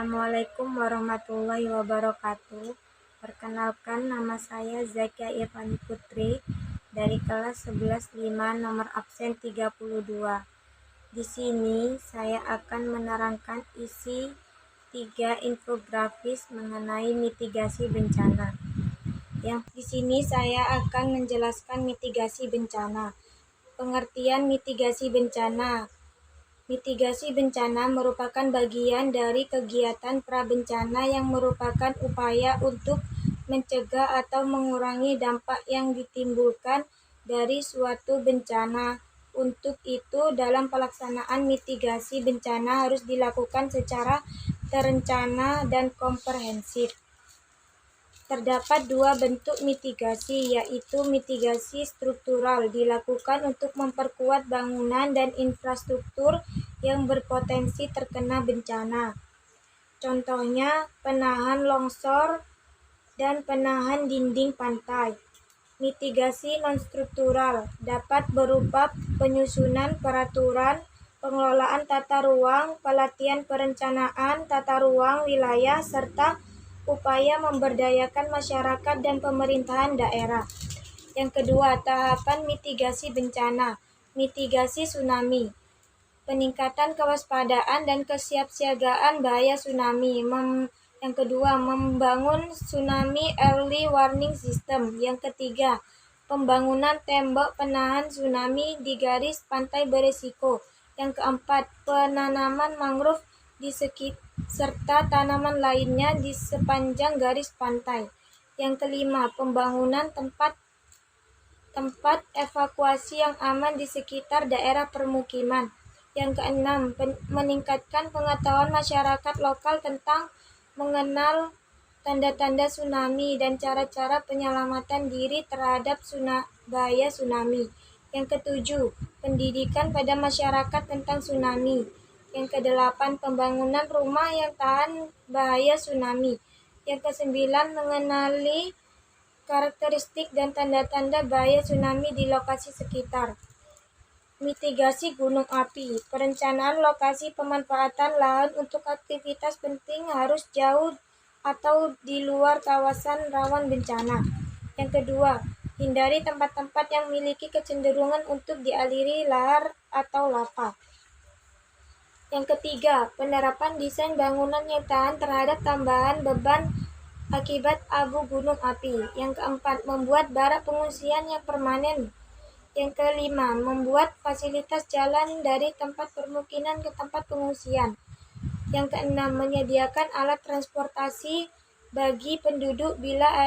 Assalamualaikum warahmatullahi wabarakatuh. Perkenalkan, nama saya Zakia Irfani Putri dari kelas 11-5 nomor absen 32. Di sini saya akan menerangkan isi 3 infografis mengenai mitigasi bencana. Yang di sini saya akan menjelaskan mitigasi bencana. Pengertian mitigasi bencana. Mitigasi bencana merupakan bagian dari kegiatan prabencana yang merupakan upaya untuk mencegah atau mengurangi dampak yang ditimbulkan dari suatu bencana. Untuk itu, dalam pelaksanaan mitigasi bencana harus dilakukan secara terencana dan komprehensif. Terdapat 2 bentuk mitigasi, yaitu mitigasi struktural, dilakukan untuk memperkuat bangunan dan infrastruktur yang berpotensi terkena bencana. Contohnya, penahan longsor dan penahan dinding pantai. Mitigasi non-struktural dapat berupa penyusunan peraturan, pengelolaan tata ruang, pelatihan perencanaan tata ruang wilayah, serta upaya memberdayakan masyarakat dan pemerintahan daerah. Yang kedua, tahapan mitigasi bencana. Mitigasi tsunami. Peningkatan kewaspadaan dan kesiapsiagaan bahaya tsunami. Yang kedua, membangun tsunami early warning system. Yang ketiga, pembangunan tembok penahan tsunami di garis pantai berisiko. Yang keempat, penanaman mangrove di serta tanaman lainnya di sepanjang garis pantai. Yang kelima, pembangunan tempat evakuasi yang aman di sekitar daerah permukiman. Yang keenam, meningkatkan pengetahuan masyarakat lokal tentang mengenal tanda-tanda tsunami dan cara-cara penyelamatan diri terhadap bahaya tsunami. Yang ketujuh, pendidikan pada masyarakat tentang tsunami. Yang kedelapan, pembangunan rumah yang tahan bahaya tsunami. Yang kesembilan, mengenali karakteristik dan tanda-tanda bahaya tsunami di lokasi sekitar. Mitigasi gunung api. Perencanaan lokasi pemanfaatan lahan untuk aktivitas penting harus jauh atau di luar kawasan rawan bencana. Yang kedua, hindari tempat-tempat yang memiliki kecenderungan untuk dialiri lahar atau lava. Yang ketiga, penerapan desain bangunan yang tahan terhadap tambahan beban akibat abu gunung api. Yang keempat, membuat barak pengungsian yang permanen. Yang kelima, membuat fasilitas jalan dari tempat permukiman ke tempat pengungsian. Yang keenam, menyediakan alat transportasi bagi penduduk bila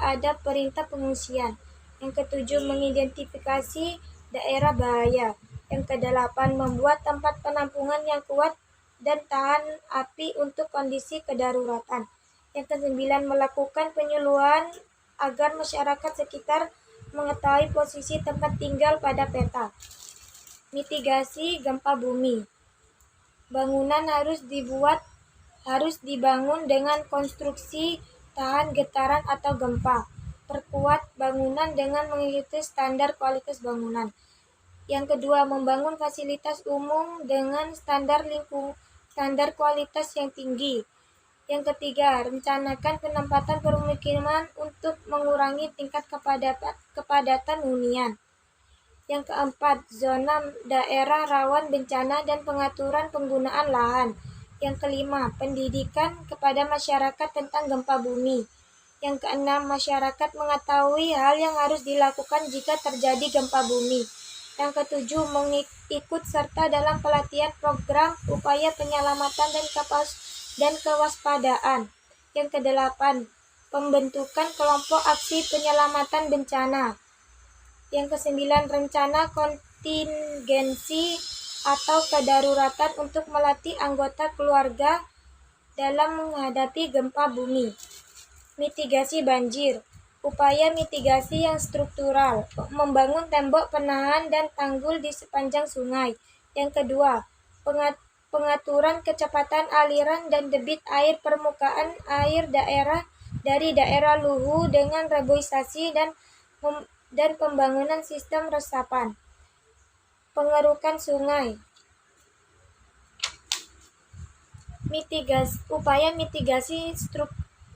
ada perintah pengungsian. Yang ketujuh, mengidentifikasi daerah bahaya. Yang kedelapan, membuat tempat penampungan yang kuat dan tahan api untuk kondisi kedaruratan. Yang kesembilan, melakukan penyuluhan agar masyarakat sekitar mengetahui posisi tempat tinggal pada peta. Mitigasi gempa bumi. Bangunan harus dibangun dengan konstruksi tahan getaran atau gempa. Perkuat bangunan dengan mengikuti standar kualitas bangunan. Yang kedua, membangun fasilitas umum dengan standar kualitas yang tinggi. Yang ketiga, rencanakan penempatan permukiman untuk mengurangi tingkat kepadatan hunian. Yang keempat, zona daerah rawan bencana dan pengaturan penggunaan lahan. Yang kelima, pendidikan kepada masyarakat tentang gempa bumi. Yang keenam, masyarakat mengetahui hal yang harus dilakukan jika terjadi gempa bumi. Yang ketujuh, mengikut serta dalam pelatihan program upaya penyelamatan dan kewaspadaan. Yang kedelapan, pembentukan kelompok aksi penyelamatan bencana. Yang kesembilan, rencana kontingensi atau kedaruratan untuk melatih anggota keluarga dalam menghadapi gempa bumi. Mitigasi banjir. Upaya mitigasi yang struktural, membangun tembok penahan dan tanggul di sepanjang sungai. Yang kedua, pengaturan kecepatan aliran dan debit air permukaan air dari daerah luhu dengan reboisasi dan pembangunan sistem resapan. Pengerukan sungai. Upaya mitigasi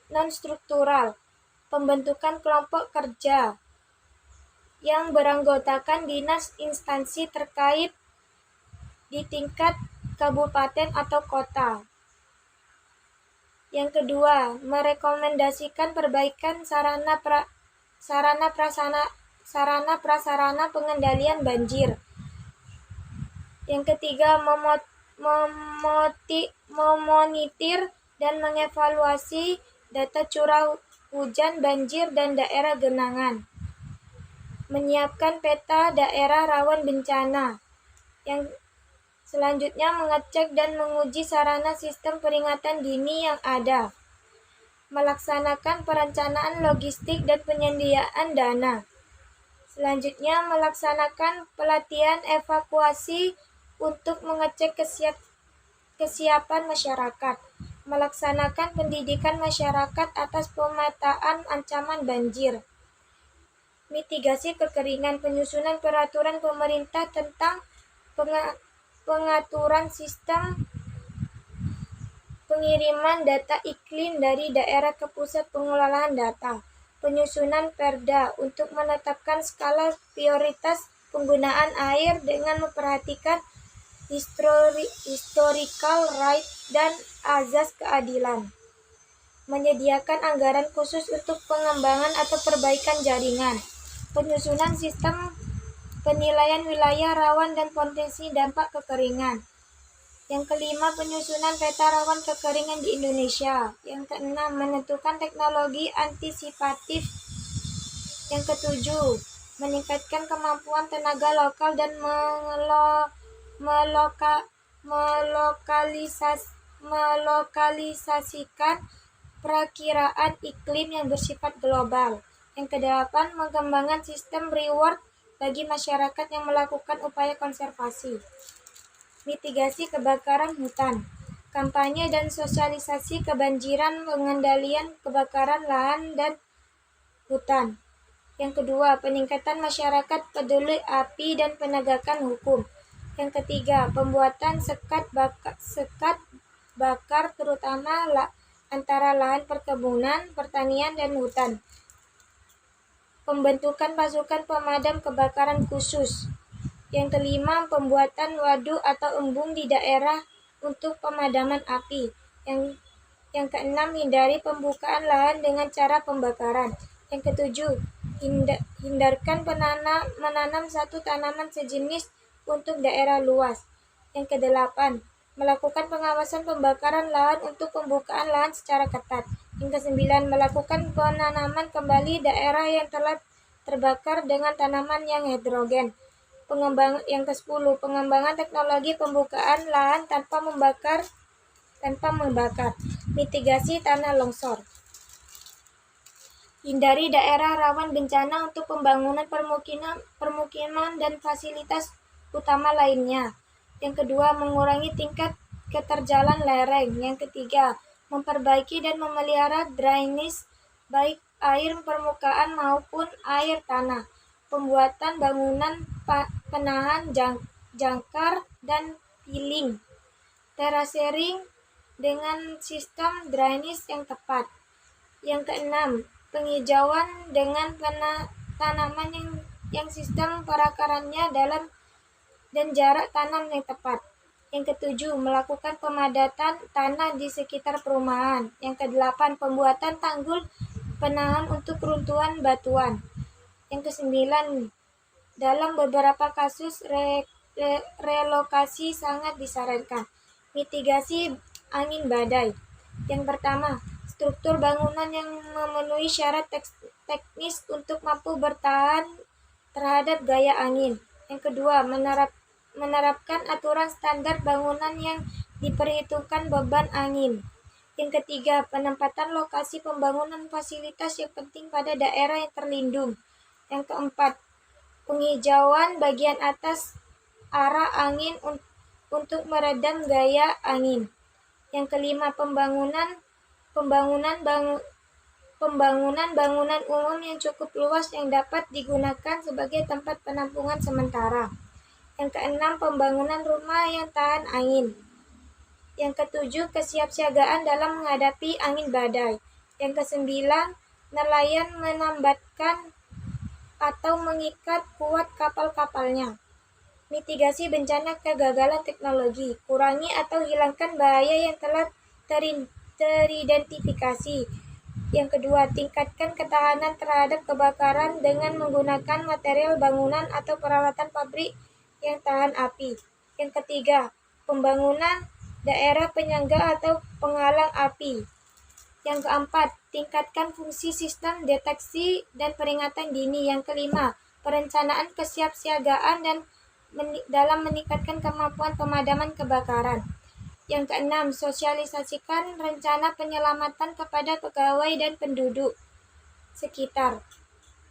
non-struktural, pembentukan kelompok kerja yang beranggotakan dinas instansi terkait di tingkat kabupaten atau kota. Yang kedua, merekomendasikan perbaikan sarana prasarana pengendalian banjir. Yang ketiga, memonitor dan mengevaluasi data curah hujan, banjir, dan daerah genangan. Menyiapkan peta daerah rawan bencana. Yang selanjutnya, mengecek dan menguji sarana sistem peringatan dini yang ada. Melaksanakan perencanaan logistik dan penyediaan dana. Selanjutnya, melaksanakan pelatihan evakuasi untuk mengecek kesiapan masyarakat. Melaksanakan pendidikan masyarakat atas pemetaan ancaman banjir. Mitigasi kekeringan, penyusunan peraturan pemerintah tentang pengaturan sistem pengiriman data iklim dari daerah ke pusat pengelolaan data. Penyusunan perda untuk menetapkan skala prioritas penggunaan air dengan memperhatikan historical right dan azas keadilan. Menyediakan anggaran khusus untuk pengembangan atau perbaikan jaringan. Penyusunan sistem penilaian wilayah rawan dan potensi dampak kekeringan. Yang kelima, penyusunan peta rawan kekeringan di Indonesia. Yang keenam, menentukan teknologi antisipatif. Yang ketujuh, meningkatkan kemampuan tenaga lokal dan melokalisasikan perakiraan iklim yang bersifat global. Yang kedelapan, mengembangkan sistem reward bagi masyarakat yang melakukan upaya konservasi. Mitigasi kebakaran hutan, kampanye dan sosialisasi kebanjiran, pengendalian kebakaran lahan dan hutan. Yang kedua, peningkatan masyarakat peduli api dan penegakan hukum. Yang ketiga, pembuatan sekat bakar terutama antara lahan perkebunan, pertanian, dan hutan. Pembentukan pasukan pemadam kebakaran khusus. Yang kelima, pembuatan waduk atau embung di daerah untuk pemadaman api. Yang keenam, hindari pembukaan lahan dengan cara pembakaran. Yang ketujuh, hindarkan menanam satu tanaman sejenis untuk daerah luas. Yang kedelapan, melakukan pengawasan pembakaran lahan untuk pembukaan lahan secara ketat. Yang kesembilan, melakukan penanaman kembali daerah yang telah terbakar dengan tanaman yang heterogen. Yang ke-10, pengembangan teknologi pembukaan lahan tanpa membakar. Mitigasi tanah longsor. Hindari daerah rawan bencana untuk pembangunan permukiman dan fasilitas utama lainnya. Yang kedua, mengurangi tingkat keterjalan lereng. Yang ketiga, memperbaiki dan memelihara drainase baik air permukaan maupun air tanah. Pembuatan bangunan penahan jangkar dan piling. Terasering dengan sistem drainase yang tepat. Yang keenam, penghijauan dengan tanaman yang sistem perakarannya dalam dan jarak tanam yang tepat. Yang ketujuh, melakukan pemadatan tanah di sekitar perumahan. Yang kedelapan, pembuatan tanggul penahan untuk runtuhan batuan. Yang kesembilan, dalam beberapa kasus relokasi sangat disarankan. Mitigasi angin badai. Yang pertama, struktur bangunan yang memenuhi syarat teknis untuk mampu bertahan terhadap gaya angin. Yang kedua, menerapkan aturan standar bangunan yang diperhitungkan beban angin. Yang ketiga, penempatan lokasi pembangunan fasilitas yang penting pada daerah yang terlindung. Yang keempat, penghijauan bagian atas arah angin untuk meredam gaya angin. Yang kelima, pembangunan bangunan umum yang cukup luas yang dapat digunakan sebagai tempat penampungan sementara. Yang keenam, pembangunan rumah yang tahan angin. Yang ketujuh, kesiapsiagaan dalam menghadapi angin badai. Yang kesembilan, nelayan menambatkan atau mengikat kuat kapal-kapalnya. Mitigasi bencana kegagalan teknologi. Kurangi atau hilangkan bahaya yang telah teridentifikasi. Yang kedua, tingkatkan ketahanan terhadap kebakaran dengan menggunakan material bangunan atau peralatan pabrik yang tahan api. Yang ketiga, pembangunan daerah penyangga atau penghalang api. Yang keempat, tingkatkan fungsi sistem deteksi dan peringatan dini. Yang kelima, perencanaan kesiapsiagaan dan dalam meningkatkan kemampuan pemadaman kebakaran. Yang keenam, sosialisasikan rencana penyelamatan kepada pegawai dan penduduk sekitar.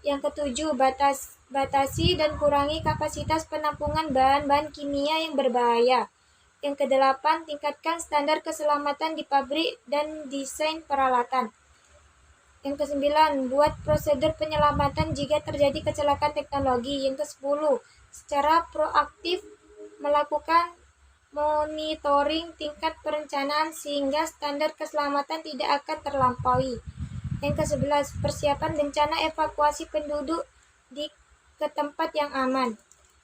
Yang ketujuh, batasi dan kurangi kapasitas penampungan bahan-bahan kimia yang berbahaya. Yang kedelapan, tingkatkan standar keselamatan di pabrik dan desain peralatan. Yang kesembilan, buat prosedur penyelamatan jika terjadi kecelakaan teknologi. Yang kesepuluh, secara proaktif melakukan monitoring tingkat perencanaan sehingga standar keselamatan tidak akan terlampaui. Yang kesebelas, persiapan bencana evakuasi penduduk ke tempat yang aman.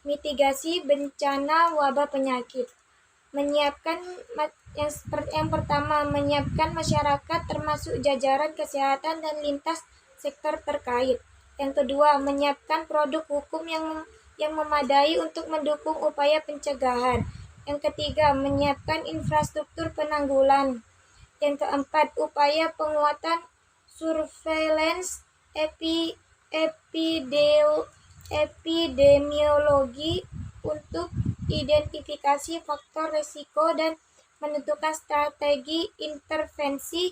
Mitigasi bencana wabah penyakit. Menyiapkan yang pertama, menyiapkan masyarakat termasuk jajaran kesehatan dan lintas sektor terkait. Yang kedua, menyiapkan produk hukum yang memadai untuk mendukung upaya pencegahan. Yang ketiga, menyiapkan infrastruktur penanggulan. Yang keempat, upaya penguatan surveillance epidemiologi untuk identifikasi faktor risiko dan menentukan strategi intervensi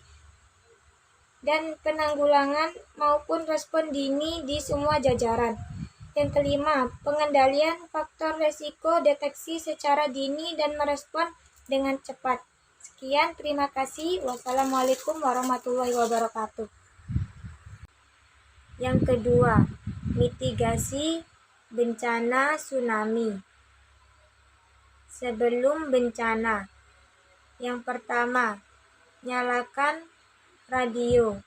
dan penanggulangan maupun respon dini di semua jajaran. Yang kelima, pengendalian faktor risiko, deteksi secara dini dan merespon dengan cepat. Sekian, terima kasih. Wassalamualaikum warahmatullahi wabarakatuh. Yang kedua, mitigasi bencana tsunami. Sebelum bencana, yang pertama, nyalakan radio.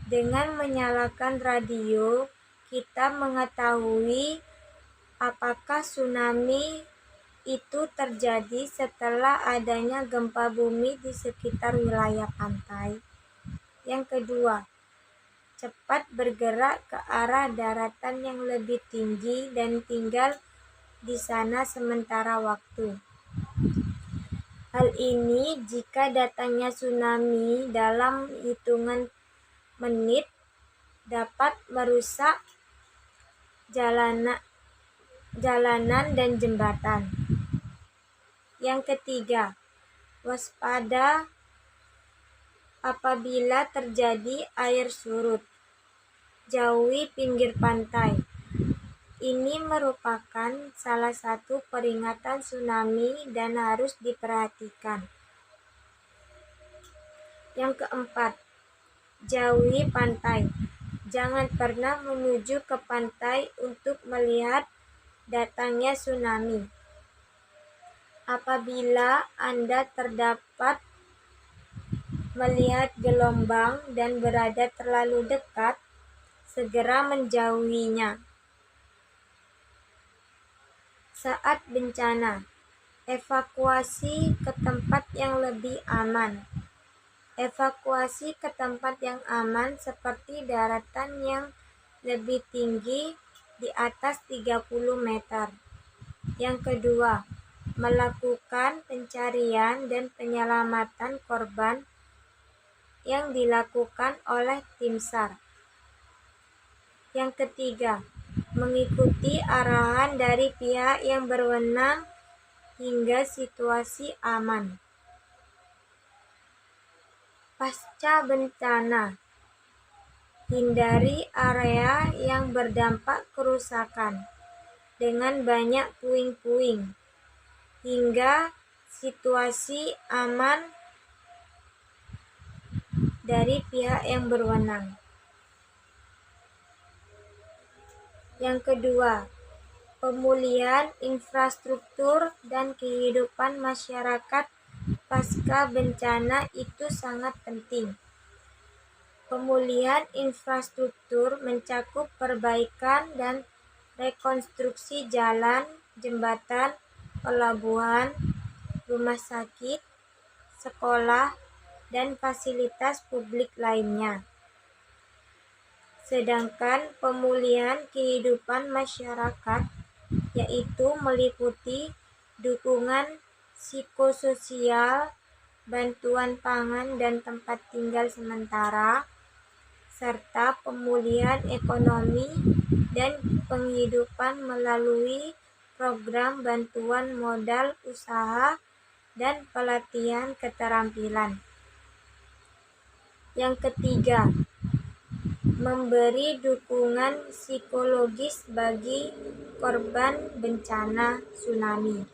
Dengan menyalakan radio, kita mengetahui apakah tsunami itu terjadi setelah adanya gempa bumi di sekitar wilayah pantai. Yang kedua, cepat bergerak ke arah daratan yang lebih tinggi dan tinggal di sana sementara waktu. Hal ini jika datangnya tsunami dalam hitungan menit dapat merusak jalanan dan jembatan. Yang ketiga, waspada apabila terjadi air surut. Jauhi pinggir pantai. Ini merupakan salah satu peringatan tsunami dan harus diperhatikan. Yang keempat, jauhi pantai. Jangan pernah menuju ke pantai untuk melihat datangnya tsunami. Apabila Anda terdapat melihat gelombang dan berada terlalu dekat, segera menjauhinya. Saat bencana, evakuasi ke tempat yang lebih aman. Evakuasi ke tempat yang aman seperti daratan yang lebih tinggi di atas 30 meter. Yang kedua, melakukan pencarian dan penyelamatan korban yang dilakukan oleh tim SAR. Yang ketiga, mengikuti arahan dari pihak yang berwenang hingga situasi aman. Pasca bencana, hindari area yang berdampak kerusakan dengan banyak puing-puing hingga situasi aman dari pihak yang berwenang. Yang kedua, pemulihan infrastruktur dan kehidupan masyarakat pasca bencana itu sangat penting. Pemulihan infrastruktur mencakup perbaikan dan rekonstruksi jalan, jembatan, pelabuhan, rumah sakit, sekolah, dan fasilitas publik lainnya. Sedangkan pemulihan kehidupan masyarakat yaitu meliputi dukungan psikososial, bantuan pangan dan tempat tinggal sementara, serta pemulihan ekonomi dan penghidupan melalui program bantuan modal usaha dan pelatihan keterampilan. Yang ketiga, memberi dukungan psikologis bagi korban bencana tsunami.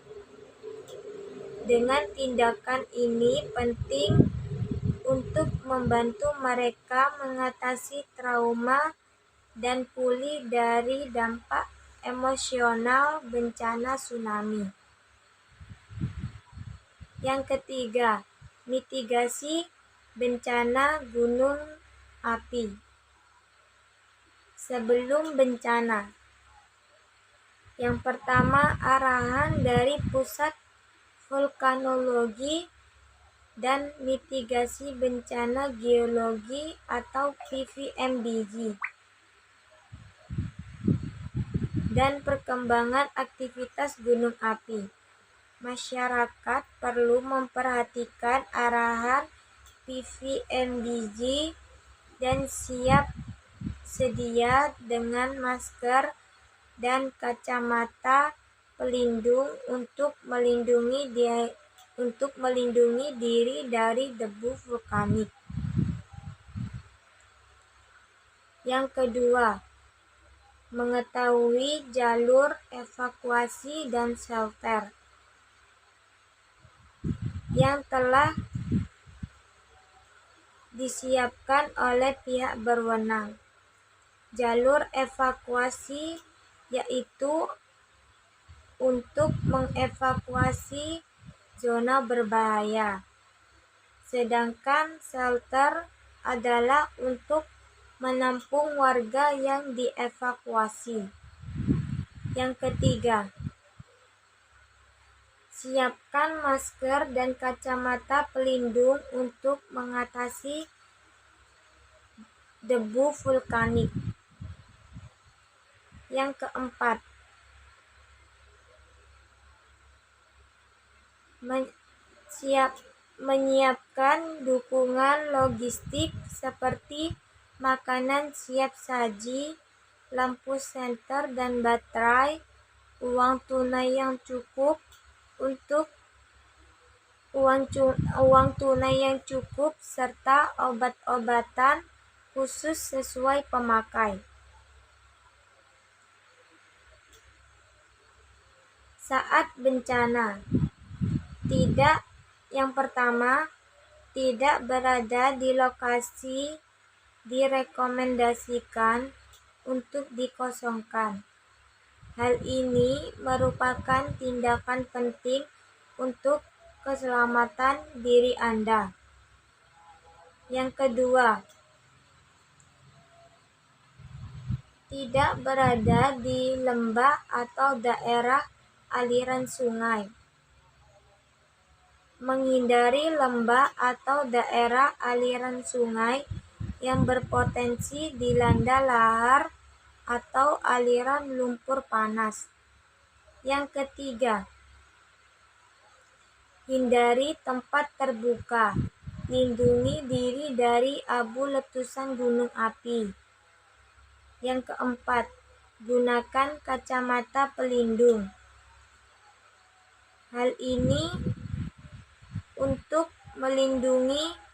Dengan tindakan ini penting untuk membantu mereka mengatasi trauma dan pulih dari dampak emosional bencana tsunami. Yang ketiga, mitigasi bencana gunung api. Sebelum bencana, yang pertama, arahan dari Pusat Vulkanologi dan Mitigasi Bencana Geologi atau PVMBG, dan perkembangan aktivitas gunung api. Masyarakat perlu memperhatikan arahan PVMBG dan siap sedia dengan masker dan kacamata pelindung untuk melindungi diri dari debu vulkanik. Yang kedua, mengetahui jalur evakuasi dan shelter yang telah disiapkan oleh pihak berwenang. Jalur evakuasi yaitu untuk mengevakuasi zona berbahaya, sedangkan shelter adalah untuk menampung warga yang dievakuasi. Yang ketiga, siapkan masker dan kacamata pelindung untuk mengatasi debu vulkanik. Yang keempat, menyiapkan dukungan logistik seperti makanan siap saji, lampu senter dan baterai, uang tunai yang cukup, serta obat-obatan khusus sesuai pemakai. Saat bencana, yang pertama, tidak berada di lokasi direkomendasikan untuk dikosongkan. Hal ini merupakan tindakan penting untuk keselamatan diri Anda. Yang kedua, tidak berada di lembah atau daerah aliran sungai. Menghindari lembah atau daerah aliran sungai yang berpotensi dilanda lahar atau aliran lumpur panas. Yang ketiga, hindari tempat terbuka. Lindungi diri dari abu letusan gunung api. Yang keempat, gunakan kacamata pelindung. Hal ini untuk melindungi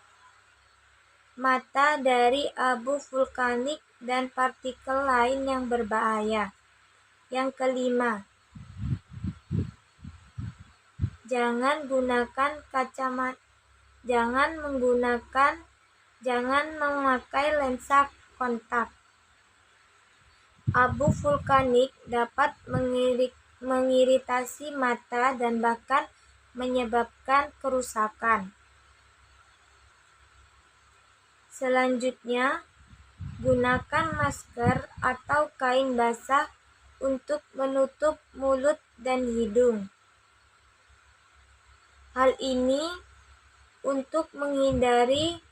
mata dari abu vulkanik dan partikel lain yang berbahaya. Yang kelima, jangan memakai lensa kontak. Abu vulkanik dapat mengiritasi mata dan bahkan menyebabkan kerusakan. Selanjutnya, gunakan masker atau kain basah untuk menutup mulut dan hidung. Hal ini untuk menghindari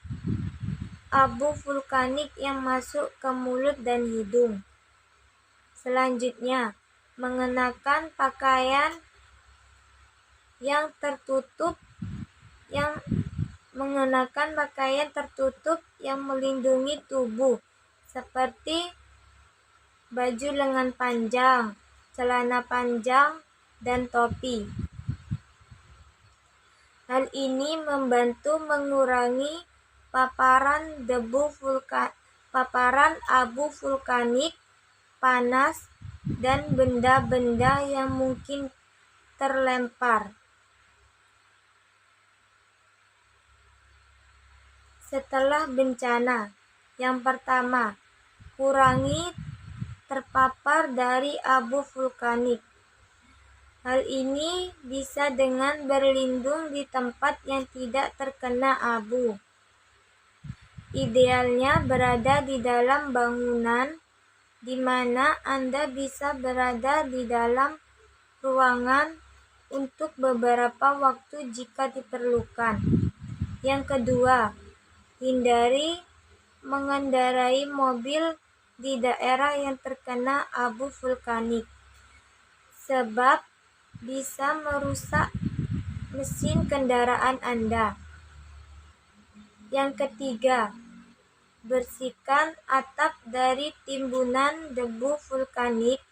abu vulkanik yang masuk ke mulut dan hidung. Selanjutnya, mengenakan pakaian yang melindungi tubuh seperti baju lengan panjang, celana panjang, dan topi. Hal ini membantu mengurangi paparan abu vulkanik, panas, dan benda-benda yang mungkin terlempar. Setelah bencana, yang pertama, kurangi terpapar dari abu vulkanik. Hal ini bisa dengan berlindung di tempat yang tidak terkena abu. Idealnya berada di dalam bangunan, di mana Anda bisa berada di dalam ruangan untuk beberapa waktu jika diperlukan. Yang kedua, hindari mengendarai mobil di daerah yang terkena abu vulkanik, sebab bisa merusak mesin kendaraan Anda. Yang ketiga, bersihkan atap dari timbunan debu vulkanik.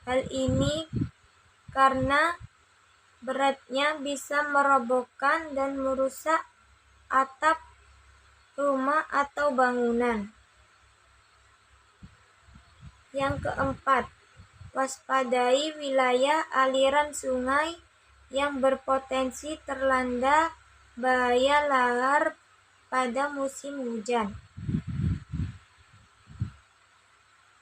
Hal ini karena beratnya bisa merobohkan dan merusak atap rumah atau bangunan. Yang keempat, waspadai wilayah aliran sungai yang berpotensi terlanda bahaya lahar pada musim hujan.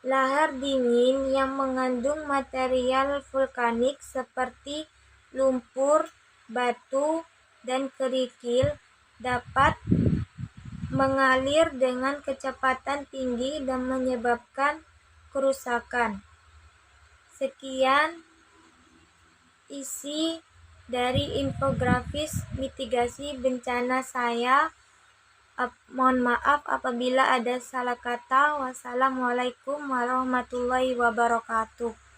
Lahar dingin yang mengandung material vulkanik seperti lumpur, batu, dan kerikil dapat mengalir dengan kecepatan tinggi dan menyebabkan kerusakan. Sekian isi dari infografis mitigasi bencana saya. Mohon maaf apabila ada salah kata. Wassalamualaikum warahmatullahi wabarakatuh.